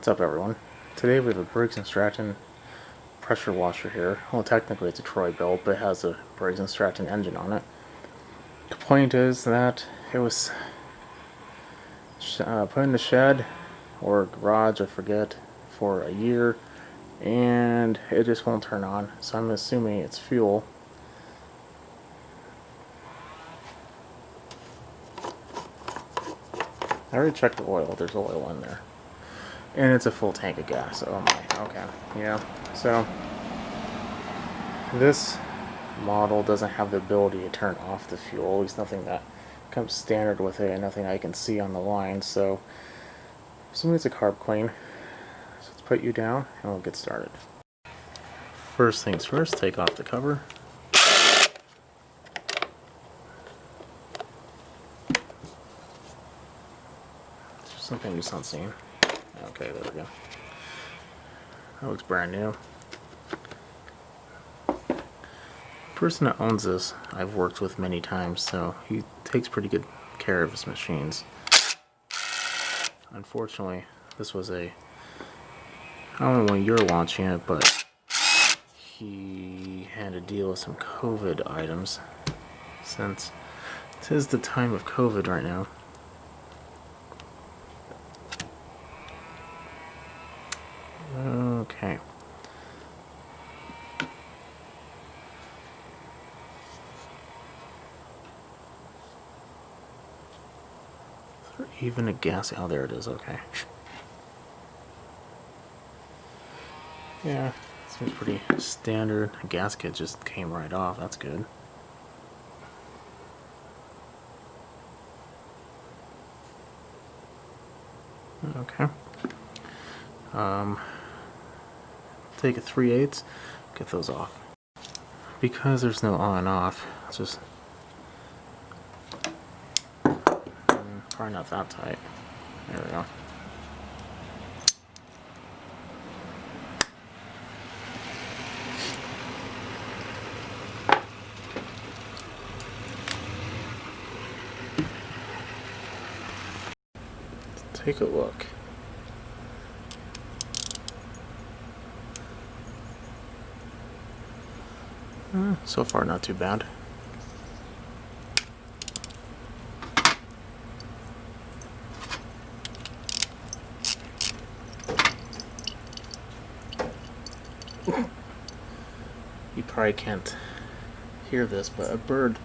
What's up, everyone? Today we have a Briggs and Stratton pressure washer here. Well, technically it's a Troy build, but it has a Briggs and Stratton engine on it. The point is that it was put in the shed or garage, I forget, for a year, and it just won't turn on. So I'm assuming it's fuel. I already checked the oil. There's oil in there. And it's a full tank of gas. Oh my, okay. Yeah. So this model doesn't have the ability to turn off the fuel. At least nothing that comes standard with it, and nothing I can see on the line. So assuming it's a carb clean. So let's put you down and we'll get started. First things first, take off the cover. Something just not seeing. Okay, there we go. That looks brand new. The person that owns this I've worked with many times, so he takes pretty good care of his machines. Unfortunately, this was I don't know when you're watching it, but he had to deal with some COVID items since it is the time of COVID right now. Okay. Is there even a gas? Oh, there it is. Okay. Yeah, seems pretty standard. A gasket just came right off. That's good. Okay. Take a 3/8, get those off. Because there's no on and off, it's just probably not that tight. There we go. Let's take a look. So far, not too bad. You probably can't hear this, but a bird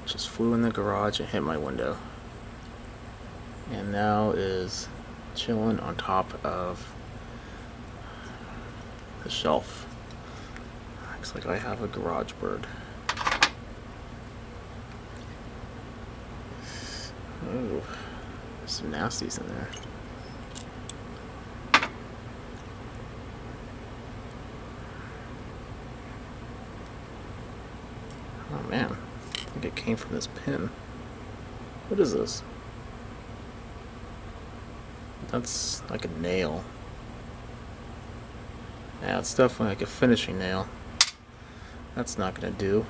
just flew in the garage and hit my window. And now is chilling on top of the shelf. Looks like I have a garage bird. Oh, there's some nasties in there. Oh man, I think it came from this pin. What is this? That's like a nail. Yeah, it's definitely like a finishing nail. That's not gonna do.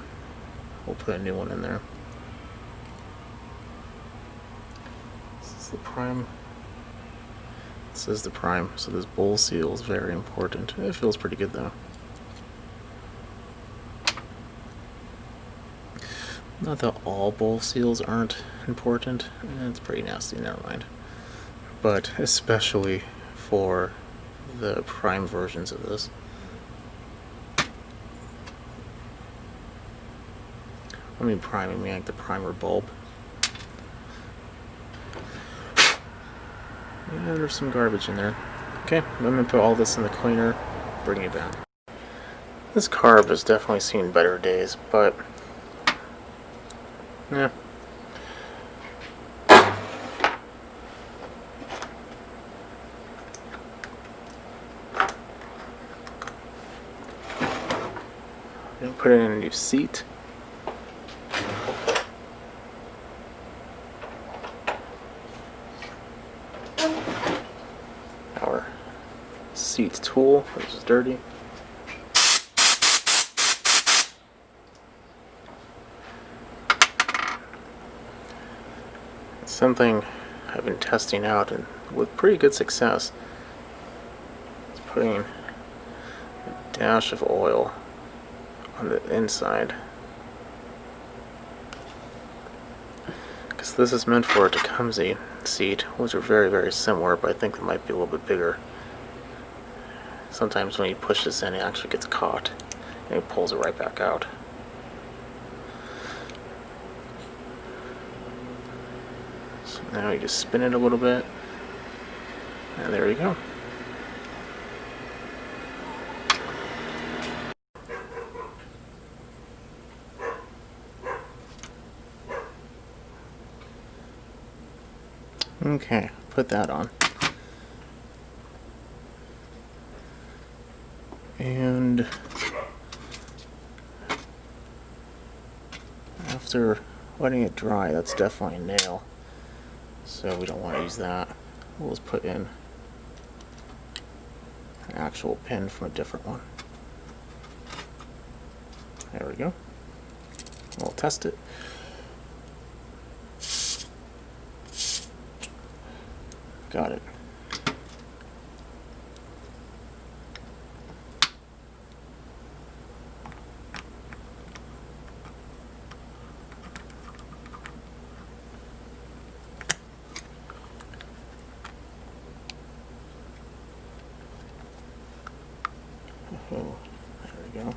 We'll put a new one in there. This is the prime. This is the prime, so this bowl seal is very important. It feels pretty good though. Not that all bowl seals aren't important. It's pretty nasty, never mind. But especially for the prime versions of this. I mean prime, I mean like the primer bulb. Yeah, there's some garbage in there. Okay, I'm gonna put all this in the cleaner, bring it back. This carb has definitely seen better days, but yeah. I'm gonna put in a new seat. Our seat tool, which is dirty. Something I've been testing out and with pretty good success putting a dash of oil on the inside, because this is meant for a Tecumseh seat, which are very, very similar, but I think they might be a little bit bigger. Sometimes when you push this in, it actually gets caught, and it pulls it right back out. So now you just spin it a little bit, and there you go. Okay, put that on. And after letting it dry, that's definitely a nail, so we don't want to use that. We'll just put in an actual pin from a different one. There we go. We'll test it. Got it. Oh, there we go.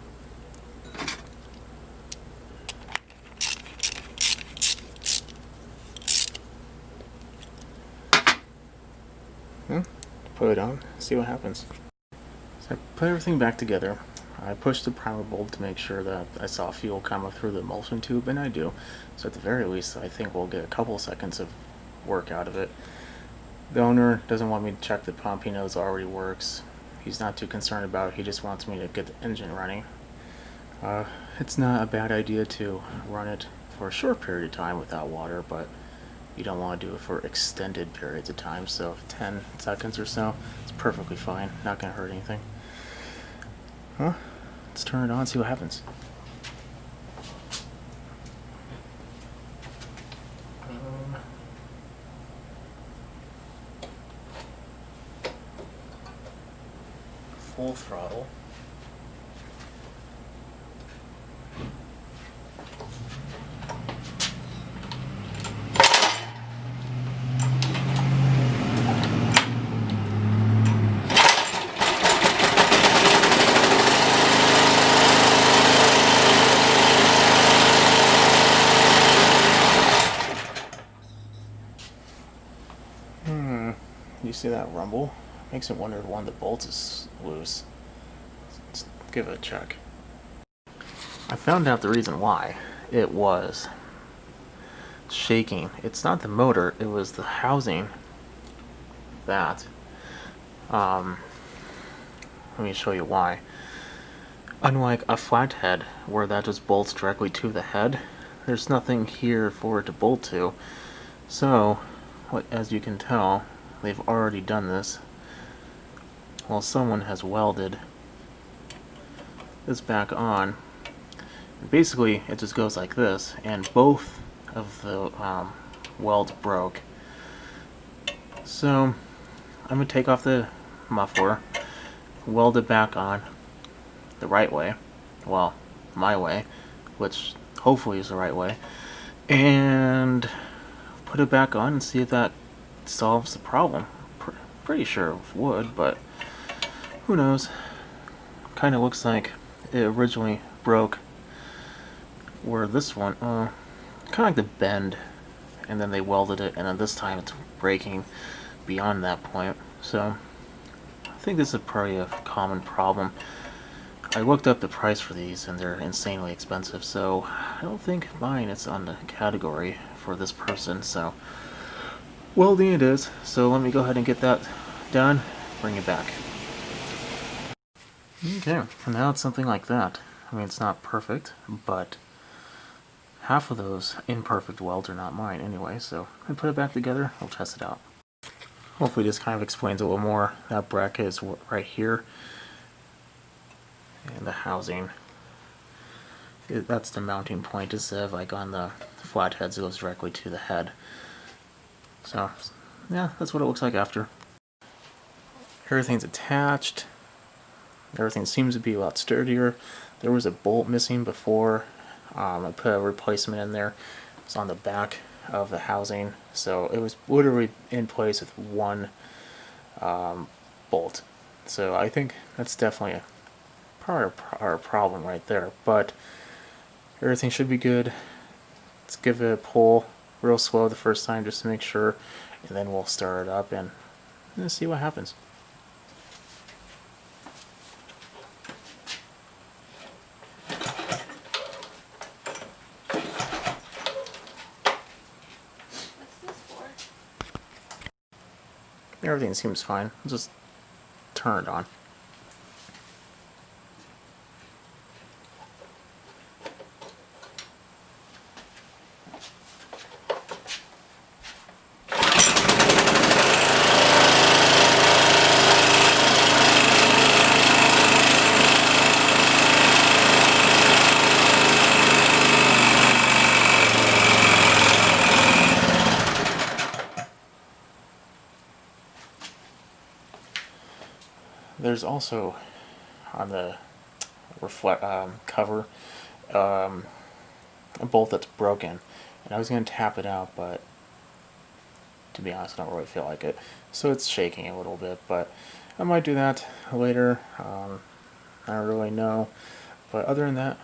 Put it on, see what happens. So I put everything back together. I pushed the primer bulb to make sure that I saw fuel coming through the emulsion tube, and I do. So at the very least, I think we'll get a couple seconds of work out of it. The owner doesn't want me to check the pump. He knows it already works. He's not too concerned about it. He just wants me to get the engine running. It's not a bad idea to run it for a short period of time without water, but you don't want to do it for extended periods of time, so 10 seconds or so, it's perfectly fine, not going to hurt anything. Let's turn it on and see what happens. Full throttle. You see that rumble? Makes me wonder if one of the bolts is loose. Let's give it a check. I found out the reason why. It was shaking. It's not the motor, it was the housing that. Let me show you why. Unlike a flathead, where that just bolts directly to the head, there's nothing here for it to bolt to. So, as you can tell, they've already done this. Well, someone has welded this back on. Basically, it just goes like this, and both of the welds broke. So, I'm going to take off the muffler, weld it back on the right way, well, my way, which hopefully is the right way, and put it back on and see if that solves the problem. Pretty sure it would, but who knows. Kind of looks like it originally broke where this one, kind of like the bend, and then they welded it, and then this time it's breaking beyond that point. So I think this is probably a common problem. I looked up the price for these, and they're insanely expensive, so I don't think mine is on the category for this person. So welding it is, so let me go ahead and get that done, bring it back. Okay, and now it's something like that. I mean, it's not perfect, but half of those imperfect welds are not mine anyway, so I put it back together, we'll test it out. Hopefully this kind of explains a little more. That bracket is right here, and the housing, that's the mounting point, instead of like on the flatheads, it goes directly to the head. So yeah, that's what it looks like after. Everything's attached. Everything seems to be a lot sturdier. There was a bolt missing before. I put a replacement in there. It's on the back of the housing, so it was literally in place with one bolt. So I think that's definitely our problem right there. But everything should be good. Let's give it a pull real slow the first time just to make sure, and then we'll start it up and see what happens. Everything seems fine. Just turn it on. There's also on the cover a bolt that's broken, and I was going to tap it out, but to be honest, I don't really feel like it. So it's shaking a little bit, but I might do that later. I don't really know, but other than that,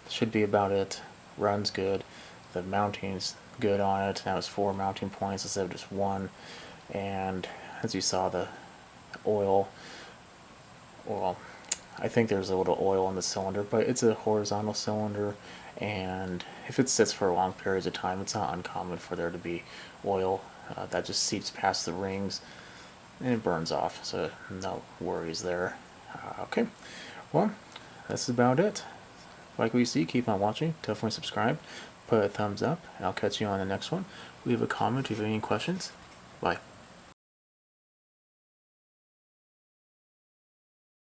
should be about it. Runs good. The mounting's good on it. Now it's 4 mounting points instead of just 1, and as you saw, the oil. Well, I think there's a little oil in the cylinder, but it's a horizontal cylinder, and if it sits for long periods of time, it's not uncommon for there to be oil that just seeps past the rings and it burns off, so no worries there. Okay, well, that's about it. Like we see, keep on watching, definitely subscribe, put a thumbs up, and I'll catch you on the next one. Leave a comment if you have any questions. Bye.